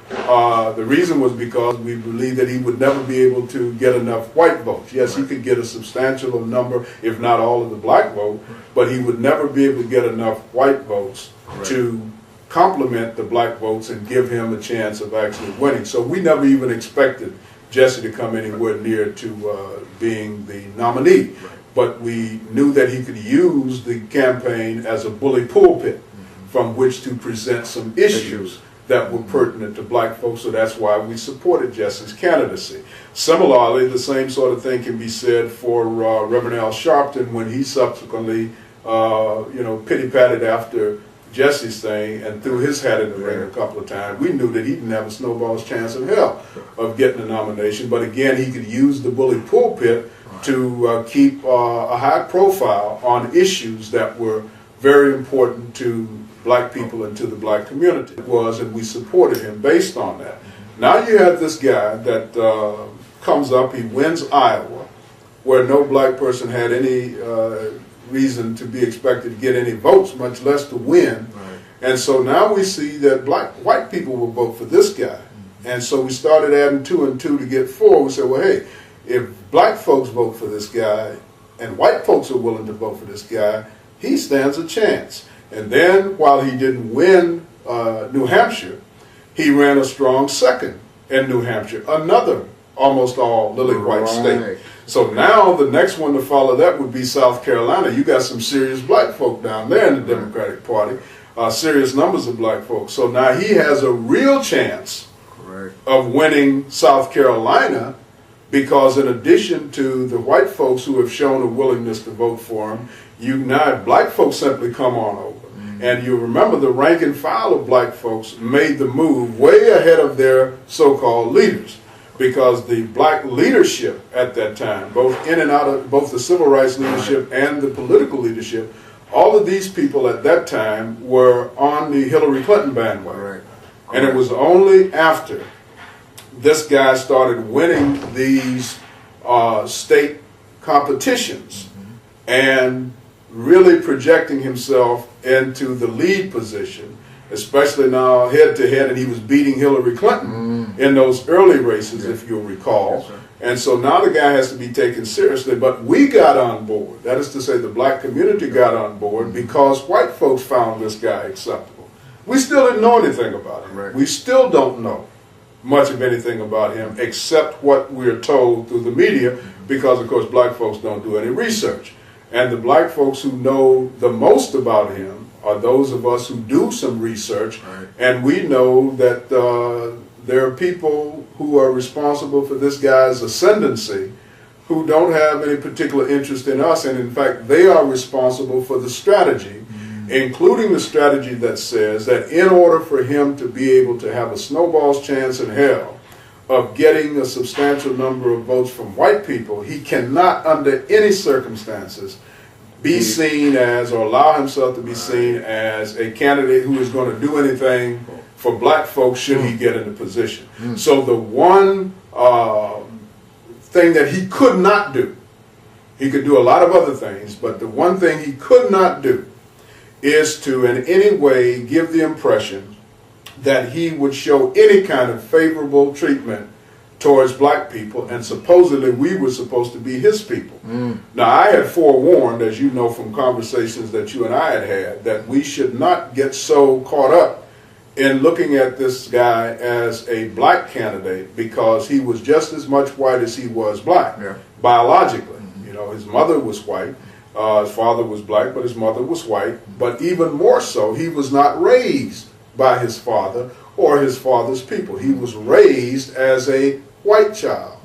The reason was because we believed that he would never be able to get enough white votes. Yes, he could get a substantial number, if not all of the black vote, but he would never be able to get enough white votes to complement the black votes and give him a chance of actually winning. So we never even expected Jesse to come anywhere near to being the nominee. But we knew that he could use the campaign as a bully pulpit from which to present some issues that were pertinent to black folks, so that's why we supported Jesse's candidacy. Similarly, the same sort of thing can be said for Reverend Al Sharpton when he subsequently, pity-patted after Jesse's thing and threw his hat in the ring a couple of times. We knew that he didn't have a snowball's chance in hell of getting a nomination, but again, he could use the bully pulpit to keep a high profile on issues that were very important to black people and to the black community. It was, and we supported him based on that. Now you have this guy that comes up, he wins Iowa, where no black person had any reason to be expected to get any votes, much less to win. And so now we see that white people will vote for this guy. And so we started adding 2 and 2 to get 4. We said, well, hey, if black folks vote for this guy and white folks are willing to vote for this guy, he stands a chance. And then, while he didn't win New Hampshire, he ran a strong second in New Hampshire, another almost all lily white state. So now the next one to follow that would be South Carolina. You got some serious black folk down there in the Democratic Party, serious numbers of black folks. So now he has a real chance of winning South Carolina, because in addition to the white folks who have shown a willingness to vote for him, you now have black folks simply come on over. And you remember the rank and file of black folks made the move way ahead of their so-called leaders, because the black leadership at that time, both in and out of both the civil rights leadership and the political leadership, all of these people at that time were on the Hillary Clinton bandwagon. And it was only after this guy started winning these state competitions and really projecting himself into the lead position, especially now head-to-head, and he was beating Hillary Clinton in those early races, if you'll recall. And so now the guy has to be taken seriously. But we got on board. That is to say, the black community got on board because white folks found this guy acceptable. We still didn't know anything about him. We still don't know much of anything about him except what we're told through the media, because, of course, black folks don't do any research. And the black folks who know the most about him are those of us who do some research, and we know that there are people who are responsible for this guy's ascendancy who don't have any particular interest in us, and in fact they are responsible for the strategy, including the strategy that says that in order for him to be able to have a snowball's chance in hell of getting a substantial number of votes from white people, he cannot under any circumstances be seen as, or allow himself to be seen as, a candidate who is going to do anything for black folks should he get into position. So the one thing that he could not do, he could do a lot of other things, but the one thing he could not do is to in any way give the impression that he would show any kind of favorable treatment towards black people, and supposedly we were supposed to be his people. Now, I had forewarned, as you know from conversations that you and I had had, that we should not get so caught up in looking at this guy as a black candidate, because he was just as much white as he was black, biologically. You know, his mother was white, his father was black, but his mother was white. But even more so, he was not raised by his father or his father's people. He was raised as a white child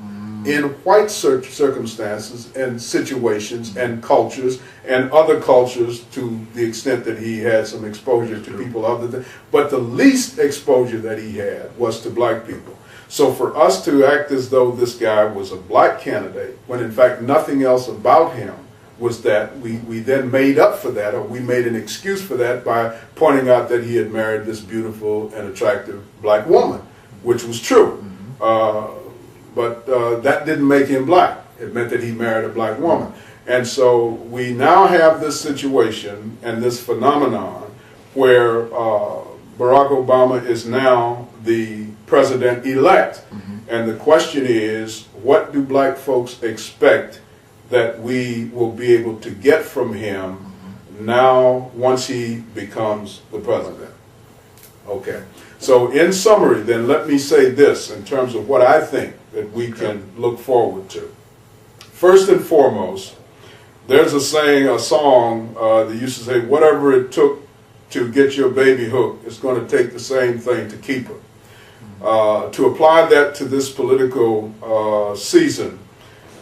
in white circumstances and situations and cultures, and other cultures to the extent that he had some exposure to people other than, but the least exposure that he had was to black people. So for us to act as though this guy was a black candidate, when in fact nothing else about him was that, we then made up for that, or we made an excuse for that by pointing out that he had married this beautiful and attractive black woman, which was true. But that didn't make him black. It meant that he married a black woman. And so we now have this situation and this phenomenon where Barack Obama is now the president-elect. And the question is, what do black folks expect that we will be able to get from him now once he becomes the president? Okay. So in summary, then, let me say this in terms of what I think that we can look forward to. First and foremost, there's a saying, a song that used to say, whatever it took to get your baby hooked, it's going to take the same thing to keep her. To apply that to this political season,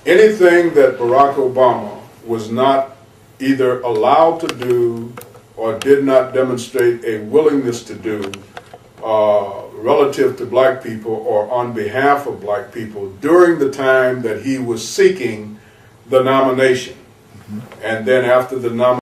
anything that Barack Obama was not either allowed to do or did not demonstrate a willingness to do relative to black people or on behalf of black people during the time that he was seeking the nomination. And then after the nomination,